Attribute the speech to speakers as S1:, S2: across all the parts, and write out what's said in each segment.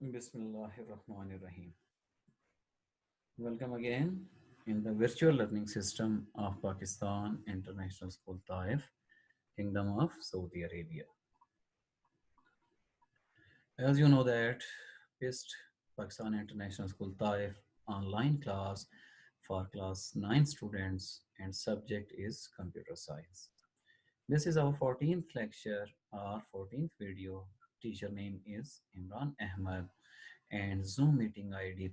S1: Bismillahirrahmanirrahim. Welcome again in the virtual learning system of Pakistan International School Taif, Kingdom of Saudi Arabia. As you know that PIST Pakistan International School Taif online class for class 9 students and subject is computer science. This is our 14th lecture or 14th video. Teacher name is Imran Ahmad and Zoom meeting ID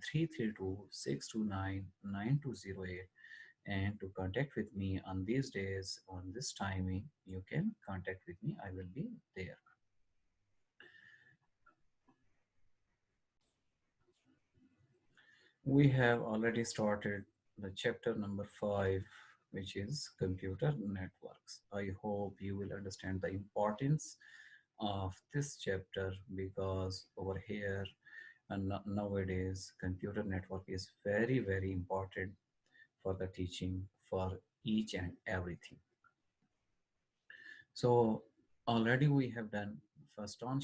S1: 332-629-9208. And to contact with me on these days, on this timing, you can contact with me. I will be there. We have already started the chapter number 5, which is computer networks. I hope you will understand the importance of this chapter because over here and nowadays computer network is very important for the teaching for each and everything. So already we have done first 10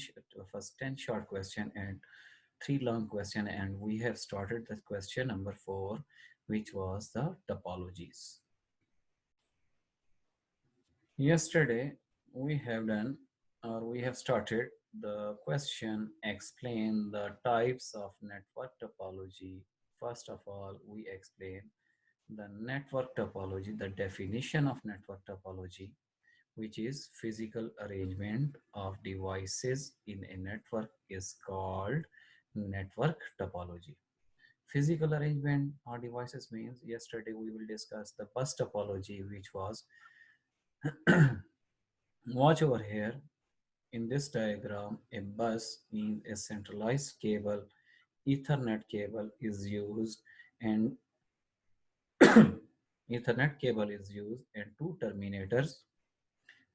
S1: short question and 3 long question, and we have started the question number 4, which was the topologies. Yesterday we have done or we have started the question explain the types of network topology. First of all, we explain the network topology, the definition of network topology, which is physical arrangement of devices in a network is called network topology. Physical arrangement of devices means yesterday we will discuss the bus topology, which was watch over here in this diagram. A bus means a centralized cable, Ethernet cable is used, and Ethernet cable is used, and two terminators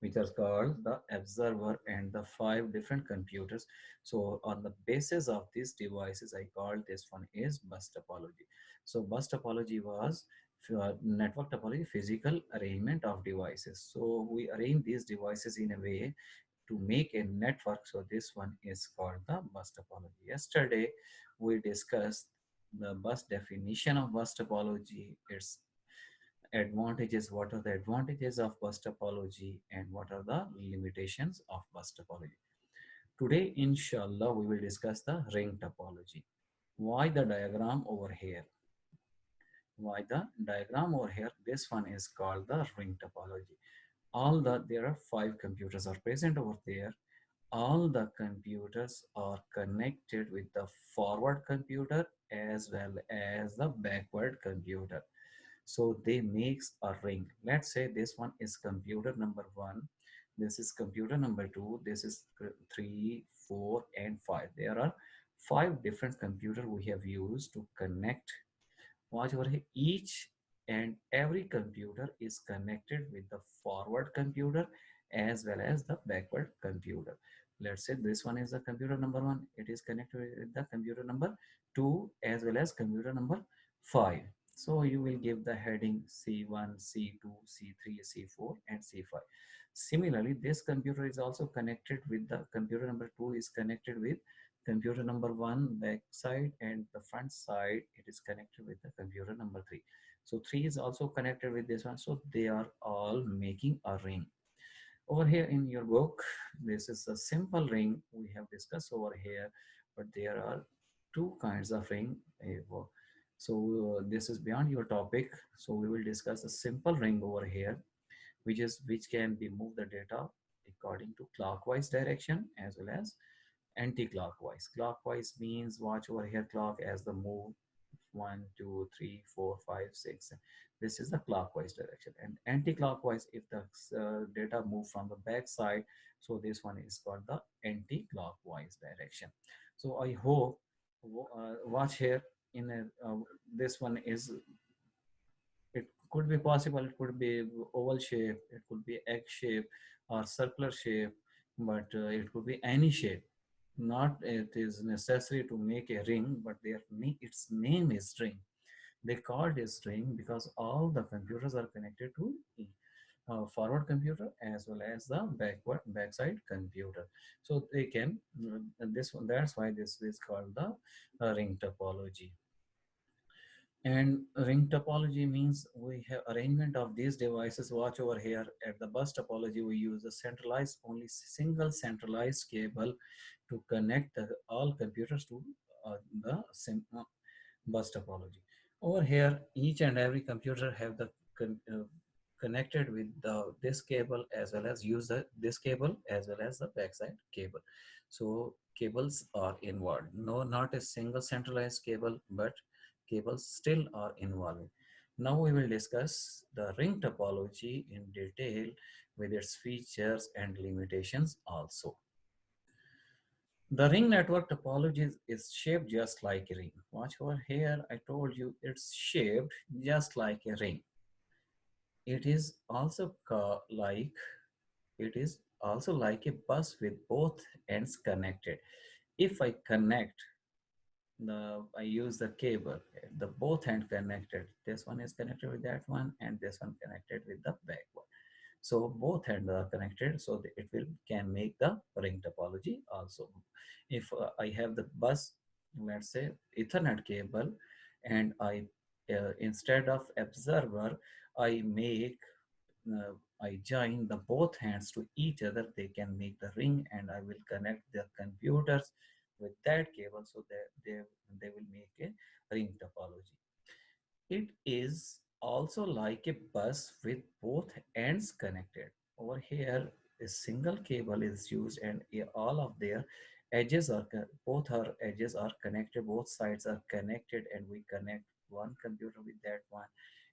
S1: which are called the observer and the 5 different computers. So on the basis of these devices, I called this one is bus topology. So bus topology was network topology, physical arrangement of devices. So we arrange these devices in a way to make a network. So this one is called the bus topology. Yesterday, we discussed the bus definition of bus topology, its advantages, what are the advantages of bus topology and what are the limitations of bus topology. Today, inshallah, we will discuss the ring topology. Why the diagram over here? Why the diagram over here? This one is called the ring topology. There are 5 computers are present over there. All the computers are connected with the forward computer as well as the backward computer. So they makes a ring. Let's say this one is computer number 1, this is computer number 2, this is 3, 4 and 5. There are 5 different computers we have used to connect. Watch over here, each and every computer is connected with the forward computer as well as the backward computer. Let's say this one is the computer number 1, it is connected with the computer number 2 as well as computer number 5. So you will give the heading C1, C2, C3, C4 and C5. Similarly, this computer is also connected with the computer number 2 is connected with computer number 1 back side, and the front side it is connected with the computer number 3. So 3 is also connected with this one. So they are all making a ring. Over here in your book, this is a simple ring we have discussed over here, but there are 2 kinds of ring. So this is beyond your topic. So we will discuss a simple ring over here, which can be move the data according to clockwise direction as well as anti-clockwise. Clockwise means watch over here clock as the move 1, 2, 3, 4, 5, 6. This is the clockwise direction. And anti-clockwise, if the data move from the back side, so this one is called the anti-clockwise direction. So I hope watch here in this one is, it could be possible, it could be oval shape, it could be egg shape or circular shape, but it could be any shape. Not it is necessary to make a ring, but its name is ring. They called it ring because all the computers are connected to it. forward computer as well as the backside computer. So they can this one, that's why this is called the ring topology. And ring topology means we have arrangement of these devices. Watch over here at the bus topology, we use a centralized, only single centralized cable to connect all computers to the bus topology. Over here, each and every computer have the connected with this cable as well as use this cable as well as the backside cable. So cables are involved. No, not a single centralized cable, but cables still are involved. Now we will discuss the ring topology in detail with its features and limitations also. The ring network topology is shaped just like a ring. Watch over here, I told you it's shaped just like a ring. It is also like it is also like a bus with both ends connected. If I connect I use the cable, the both end connected. This one is connected with that one, and this one connected with the back one. So both ends are connected, so that it will can make the ring topology also. If I have the bus, let's say Ethernet cable, and I instead of observer, I make I join the both hands to each other, they can make the ring, and I will connect the computers with that cable, so that they will make a ring topology. It is also like a bus with both ends connected. Over here, a single cable is used, and all of their edges are both our edges are connected. Both sides are connected, and we connect one computer with that one,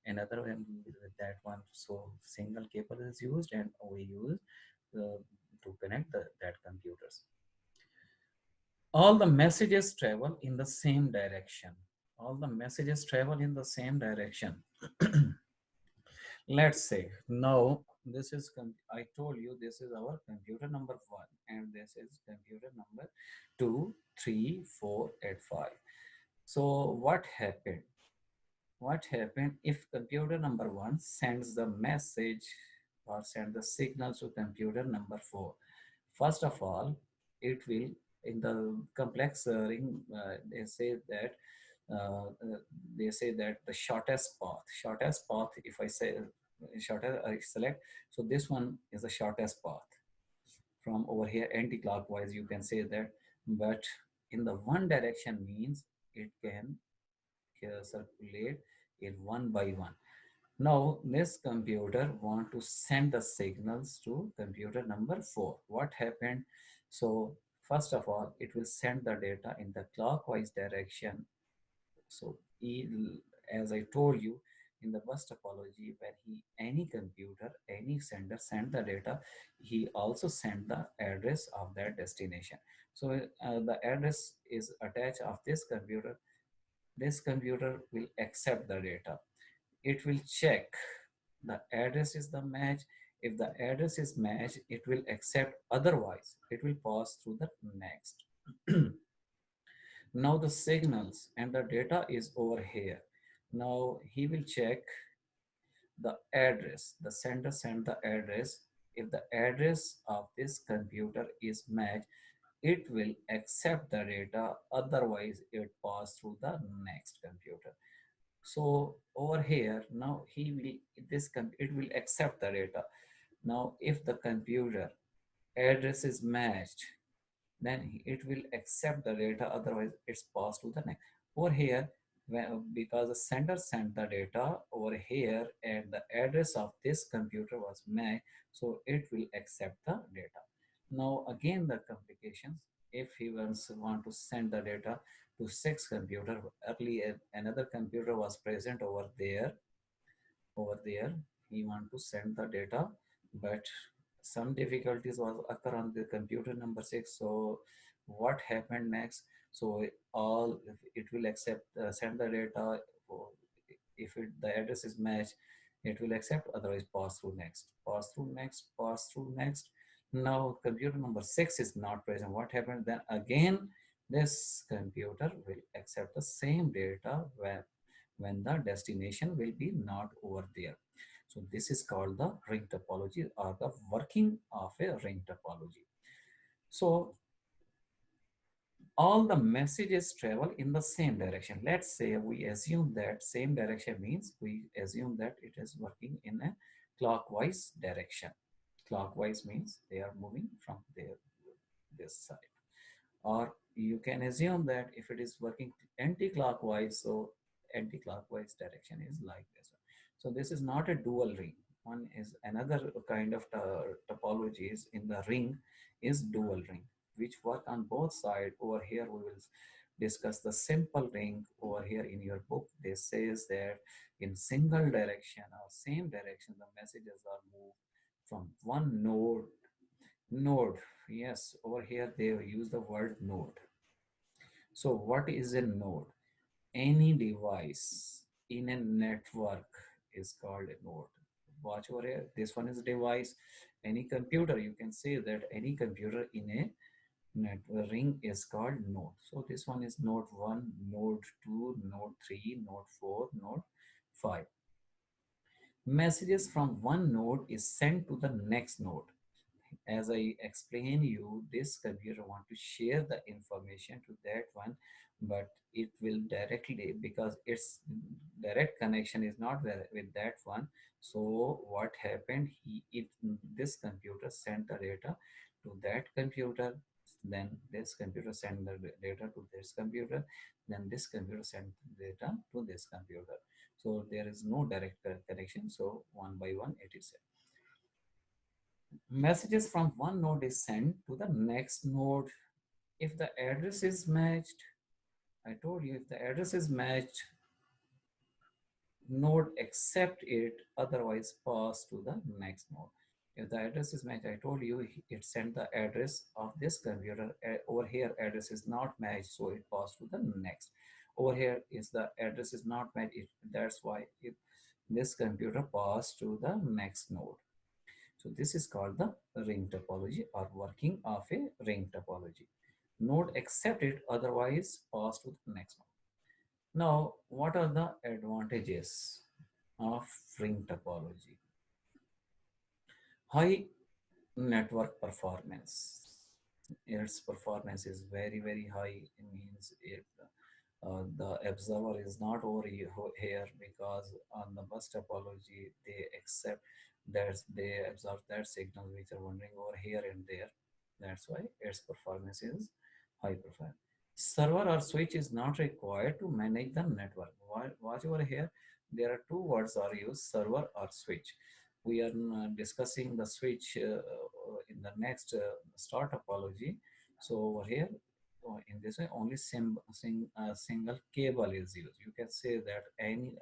S1: another one with that one. So single cable is used, and we use uh, to connect that computers. All the messages travel in the same direction. All the messages travel in the same direction. Let's say now this is I told you this is our computer number 1, and this is computer number 2, 3, 4, and 5. So what happened if computer number 1 sends the message or send the signal to computer number 4? First of all, it will, in the complex ring, uh, uh, they say that the shortest path, if I say shorter, I select, so this one is the shortest path from over here anti-clockwise, you can say that. But in the one direction means it can circulate in one by one. Now this computer want to send the signals to computer number 4. What happened? So first of all, it will send the data in the clockwise direction. So as I told you, in the bus topology, when any computer, any sender send the data, he also send the address of that destination. So the address is attached of this computer. This computer will accept the data. It will check the address is the match. If the address is matched, it will accept, otherwise it will pass through the next. Now the signals and the data is over here. Now he will check the address. The sender send the address. If the address of this computer is matched, it will accept the data, otherwise it pass through the next computer. So over here, now he will, it will accept the data. Now if the computer address is matched, then it will accept the data, otherwise it's passed to the next. Over here, because the sender sent the data over here and the address of this computer was matched, so it will accept the data. Now again the complications, if he want to send the data to 6 computer, earlier another computer was present over there, he want to send the data, but some difficulties was occur on the computer number 6. So what happened next? So all it will accept, send the data. If the address is matched, it will accept, otherwise pass through next, pass through next, pass through next. Now computer number 6 is not present. What happened then? Again this computer will accept the same data when the destination will be not over there. So this is called the ring topology or the working of a ring topology. So all the messages travel in the same direction. Let's say we assume that same direction means we assume that it is working in a clockwise direction. Clockwise means they are moving from there, this side. Or you can assume that if it is working anti-clockwise, so anti-clockwise direction is like this one. So this is not a dual ring. One is another kind of topologies in the ring is dual ring, which work on both sides. Over here we will discuss the simple ring. Over here in your book they says that in single direction or same direction the messages are moved from one node. Yes, over here they use the word node. So what is a node? Any device in a network is called a node. Watch over here. This one is a device. Any computer, you can say that any computer in a network ring is called node. So this one is node 1, node 2, node 3, node 4, node 5. Messages from one node is sent to the next node. As I explain you, this computer want to share the information to that one, but it will directly, because its direct connection is not there with that one. So what happened, this computer sent the data to that computer, then this computer sent the data to this computer, then this computer sent data to this computer. So there is no direct connection, so one by one it is messages from one node is sent to the next node. If the address is matched, I told you if the address is matched, node accept it, otherwise pass to the next node. If the address is matched, I told you it sent the address of this computer. Over here address is not matched, so it passed to the next. Over here is the address is not matched, that's why this computer passed to the next node. So this is called the ring topology or working of a ring topology. Node accept it, otherwise pass to the next one. Now, what are the advantages of ring topology? High network performance. Its performance is very, very high. It means the observer is not over here, because on the bus topology they accept that they observe that signals which are wandering over here and there. That's why its performance is high performance. Server or switch is not required to manage the network. Watch over here, there are two words are used, server or switch. We are discussing the switch in the next star topology. So over here, in this way, only single cable is used. You can say that any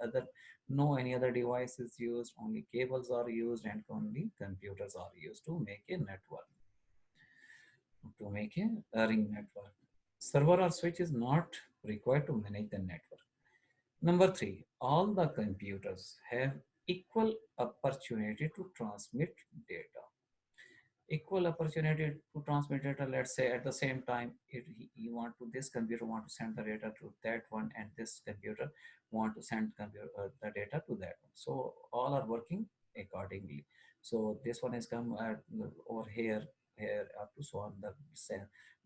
S1: other device is used, only cables are used, and only computers are used to make a network, to make a ring network. Server or switch is not required to manage the network. Number three, all the computers have equal opportunity to transmit data. Equal opportunity to transmit data. Let's say at the same time, you want to, this computer want to send the data to that one, and this computer want to send the data to that one. So all are working accordingly. So this one has come over here up to, so on the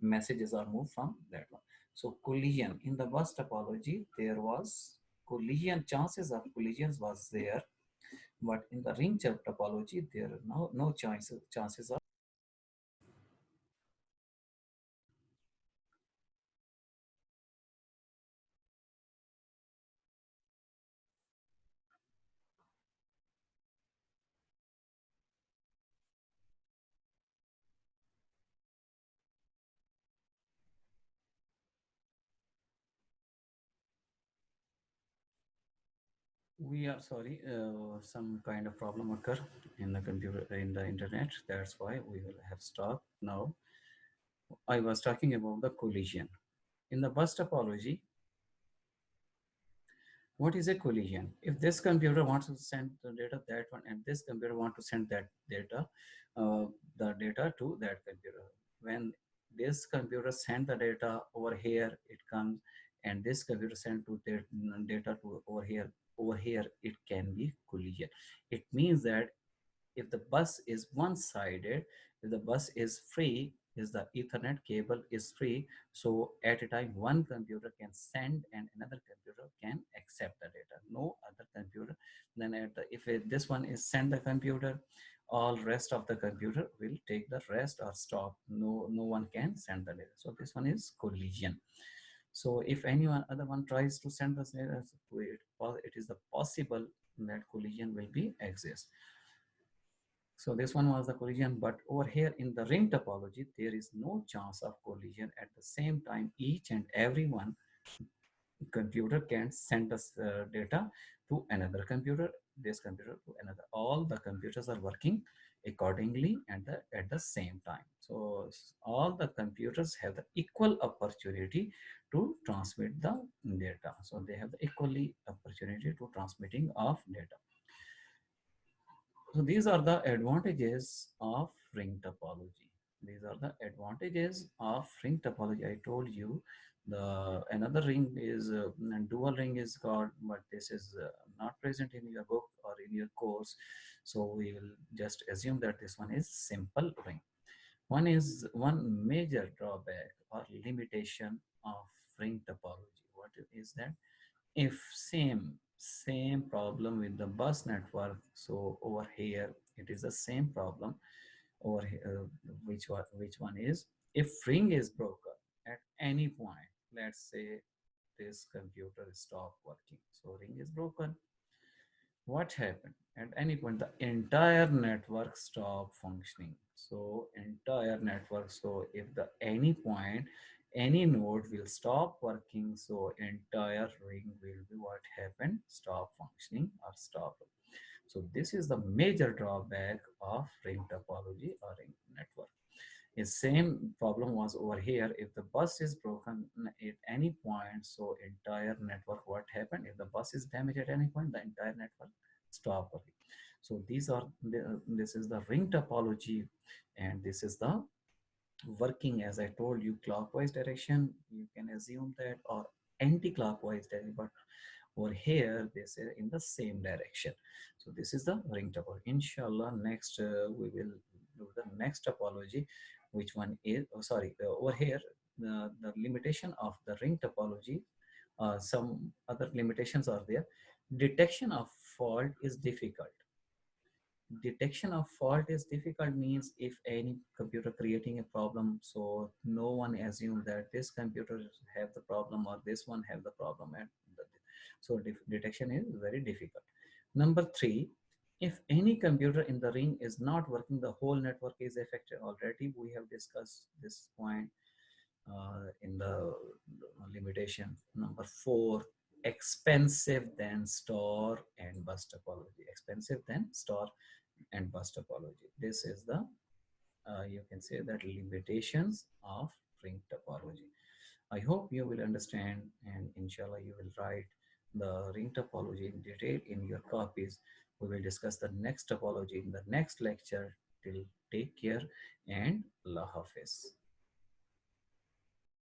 S1: messages are moved from that one. So collision in the bus topology, there was collision, chances of collisions was there, but in the ring topology there are no chances of. We are sorry, some kind of problem occur in the computer, in the internet. That's why we will have stopped now. I was talking about the collision. In the bus topology, what is a collision? If this computer wants to send the data that one, and this computer want to send that data, the data to that computer. When this computer send the data over here, it comes, and this computer send to the data to over here. over here it can be collision. It means that if the bus is one-sided, if the bus is free, is the Ethernet cable is free, so at a time one computer can send and another computer can accept the data. No other computer. Then if this one is send the computer, all rest of the computer will take the rest or stop. No one can send the data. So this one is collision. So if anyone other one tries to send the data, it is the possible that collision will be exist. So this one was the collision, but over here in the ring topology, there is no chance of collision. At the same time, each and every one computer can send us data to another computer, this computer to another. All the computers are working accordingly and at the same time. So all the computers have the equal opportunity to transmit the data. So they have the equally opportunity to transmitting of data. So these are the advantages of ring topology. These are the advantages of ring topology. I told you the another ring is dual ring is called, but this is not present in your book or in your course. So we will just assume that this one is simple ring. One major drawback or limitation of ring topology. What is that? If same problem with the bus network, so over here it is the same problem over here, which one is, if ring is broken at any point, let's say this computer stop working, so ring is broken, what happened at any point, the entire network stop functioning. So entire network, so if the any point any node will stop working, so entire ring will be what happened, stop functioning or stop. So this is the major drawback of ring topology or ring network. The same problem was over here. If the bus is broken at any point, so entire network, what happened? If the bus is damaged at any point, the entire network stop working. So this is the ring topology, and this is the working, as I told you, clockwise direction. You can assume that, or anti-clockwise direction, but over here they say in the same direction. So this is the ring topology. Inshallah, next we will do the next topology, which one is, oh, sorry, over here the limitation of the ring topology. Some other limitations are there. Detection of fault is difficult. Detection of fault is difficult means if any computer creating a problem, so no one assume that this computer have the problem or this one have the problem, and so detection is very difficult. Number three, if any computer in the ring is not working, the whole network is affected. Already we have discussed this point in the limitation. Number four, expensive than store and bus topology. Expensive than store and bus topology. This is the you can say that limitations of ring topology. I hope you will understand, and inshallah you will write the ring topology in detail in your copies. We will discuss the next topology in the next lecture. Till take care and Allah Hafiz.